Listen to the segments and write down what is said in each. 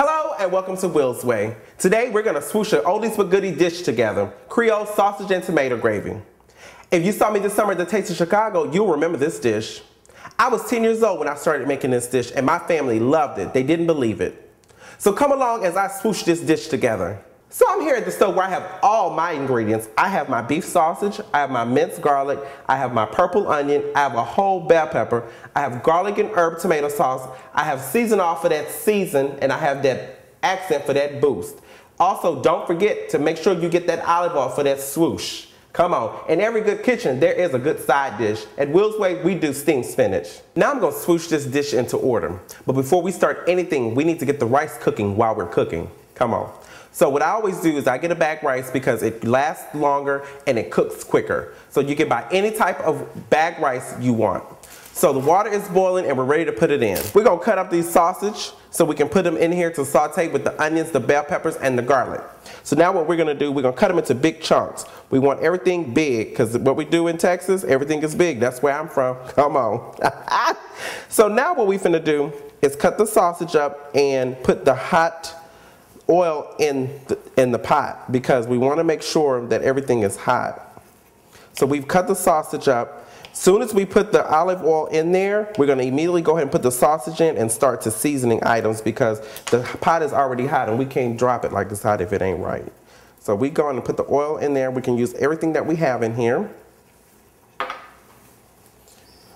Hello and welcome to Will's Way. Today we're going to swoosh an oldies but goodie dish together, Creole sausage and tomato gravy. If you saw me this summer at the Taste of Chicago, you'll remember this dish. I was 10 years old when I started making this dish and my family loved it. They didn't believe it. So come along as I swoosh this dish together. So I'm here at the stove where I have all my ingredients. I have my beef sausage, I have my minced garlic, I have my purple onion, I have a whole bell pepper, I have garlic and herb tomato sauce, I have season oil for that season, and I have that accent for that boost. Also, don't forget to make sure you get that olive oil for that swoosh. Come on, in every good kitchen, there is a good side dish. At Will's Way, we do steamed spinach. Now I'm gonna swoosh this dish into order. But before we start anything, we need to get the rice cooking while we're cooking. Come on. So what I always do is I get a bag rice because it lasts longer and it cooks quicker. So you can buy any type of bag rice you want. So the water is boiling and we're ready to put it in. We're gonna cut up these sausage so we can put them in here to saute with the onions, the bell peppers, and the garlic. So now what we're gonna do, we're gonna cut them into big chunks. We want everything big because what we do in Texas, everything is big. That's where I'm from. Come on. So now what we finna do is cut the sausage up and put the hot oil in the pot because we want to make sure that everything is hot. So we've cut the sausage up. Soon as we put the olive oil in there, we're going to immediately go ahead and put the sausage in and start to seasoning items because the pot is already hot and we can't drop it like it's hot if it ain't right. So we go and put the oil in there. We can use everything that we have in here.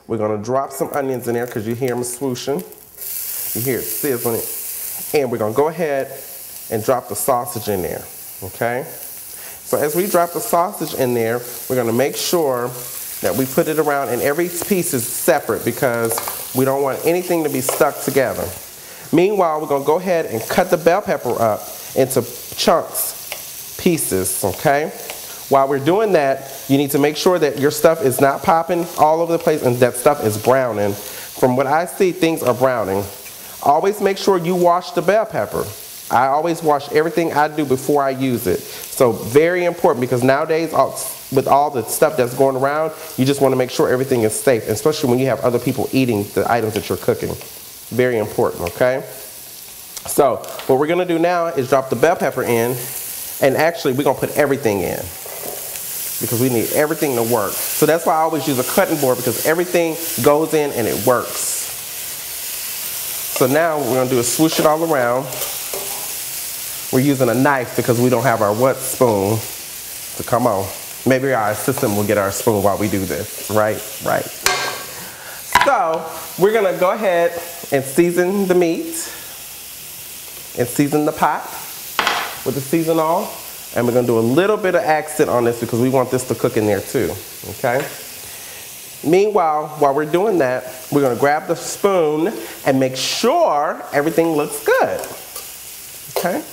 We're going to drop some onions in there because you hear them swooshing. You hear it sizzling. And we're going to go ahead and drop the sausage in there, okay? So as we drop the sausage in there, we're gonna make sure that we put it around and every piece is separate because we don't want anything to be stuck together. Meanwhile, we're gonna go ahead and cut the bell pepper up into chunks, pieces, okay? While we're doing that, you need to make sure that your stuff is not popping all over the place and that stuff is browning. From what I see, things are browning. Always make sure you wash the bell pepper. I always wash everything I do before I use it. So very important because nowadays with all the stuff that's going around, you just want to make sure everything is safe, especially when you have other people eating the items that you're cooking. Very important, okay? So what we're going to do now is drop the bell pepper in, and actually we're going to put everything in because we need everything to work. So that's why I always use a cutting board because everything goes in and it works. So now what we're going to do is swoosh it all around. We're using a knife because we don't have our what spoon. So come on. Maybe our assistant will get our spoon while we do this. Right? Right. So we're going to go ahead and season the meat and season the pot with the season oil. And we're going to do a little bit of accent on this because we want this to cook in there too. Okay? Meanwhile, while we're doing that, we're going to grab the spoon and make sure everything looks good. Okay?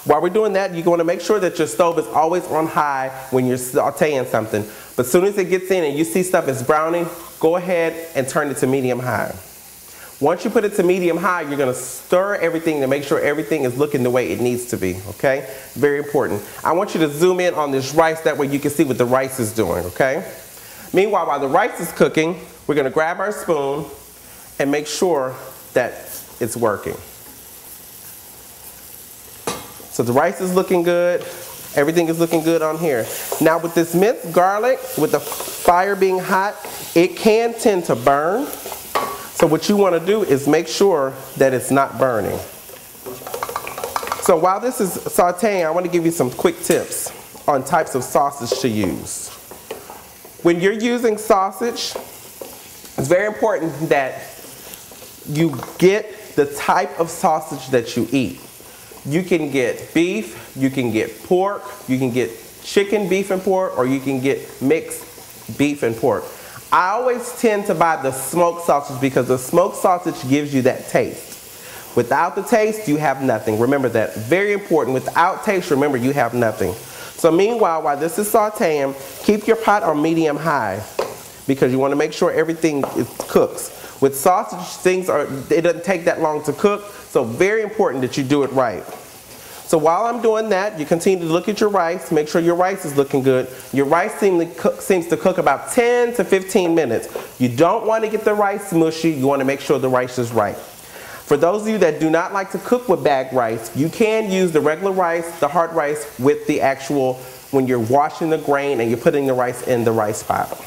While we're doing that, you're going to make sure that your stove is always on high when you're sauteing something. But as soon as it gets in and you see stuff is browning, go ahead and turn it to medium high. Once you put it to medium high, you're going to stir everything to make sure everything is looking the way it needs to be, okay? Very important. I want you to zoom in on this rice, that way you can see what the rice is doing, okay? Meanwhile, while the rice is cooking, we're going to grab our spoon and make sure that it's working. So the rice is looking good. Everything is looking good on here. Now with this minced garlic, with the fire being hot, it can tend to burn. So what you want to do is make sure that it's not burning. So while this is sauteing, I want to give you some quick tips on types of sausage to use. When you're using sausage, it's very important that you get the type of sausage that you eat. You can get beef, you can get pork, you can get chicken, beef, and pork, or you can get mixed beef and pork. I always tend to buy the smoked sausage because the smoked sausage gives you that taste. Without the taste, you have nothing. Remember that. Very important. Without taste, remember you have nothing. So meanwhile, while this is sauteing, keep your pot on medium high because you want to make sure everything cooks. With sausage, it doesn't take that long to cook, so very important that you do it right. So while I'm doing that, you continue to look at your rice, make sure your rice is looking good. Your rice seems to cook about 10 to 15 minutes. You don't want to get the rice mushy, you want to make sure the rice is right. For those of you that do not like to cook with bagged rice, you can use the regular rice, the hard rice, with the actual, when you're washing the grain and you're putting the rice in the rice bottle.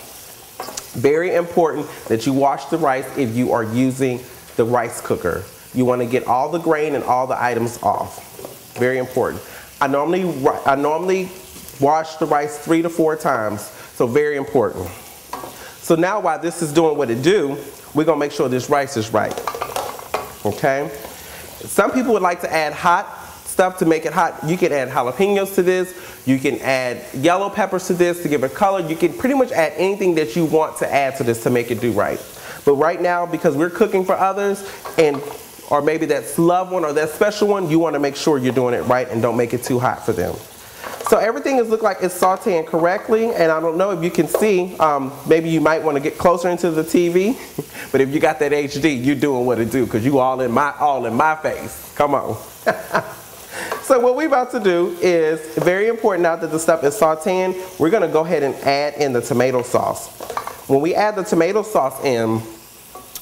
Very important that you wash the rice if you are using the rice cooker. You want to get all the grain and all the items off. Very important. I normally wash the rice 3 to 4 times, so very important. So now while this is doing what it do, we're going to make sure this rice is right. Okay? Some people would like to add hot stuff to make it hot. You can add jalapenos to this. You can add yellow peppers to this to give it color. You can pretty much add anything that you want to add to this to make it do right. But right now, because we're cooking for others, or maybe that loved one or that special one, you want to make sure you're doing it right and don't make it too hot for them. So everything is look like it's sauteing correctly, and I don't know if you can see, maybe you might want to get closer into the TV, but if you got that HD, you're doing what it do, because you all in my face. Come on. So what we're about to do is, very important now that the stuff is sauteing, we're going to go ahead and add in the tomato sauce. When we add the tomato sauce in,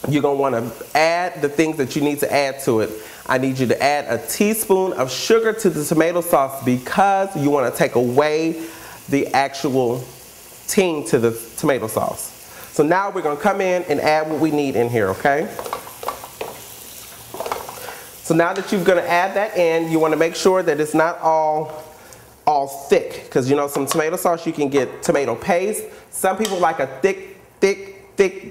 you're going to want to add the things that you need to add to it. I need you to add a teaspoon of sugar to the tomato sauce because you want to take away the actual ting to the tomato sauce. So now we're going to come in and add what we need in here, okay? So now that you're going to add that in, you want to make sure that it's not all thick, because you know some tomato sauce you can get tomato paste. Some people like a thick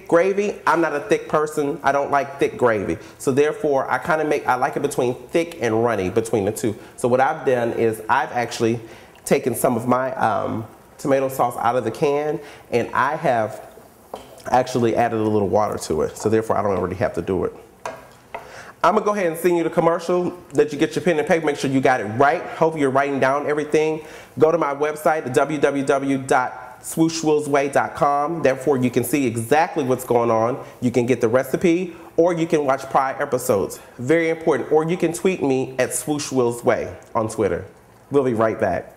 gravy. I'm not a thick person. I don't like thick gravy. So therefore, I like it between thick and runny, between the two. So what I've done is I've actually taken some of my tomato sauce out of the can, and I have actually added a little water to it. So therefore, I don't already have to do it. I'm gonna go ahead and send you the commercial, that you get your pen and paper, make sure you got it right. Hope you're writing down everything. Go to my website, www.swooshwillsway.com. Therefore, you can see exactly what's going on. You can get the recipe, or you can watch prior episodes. Very important. Or you can tweet me at swooshwillsway on Twitter. We'll be right back.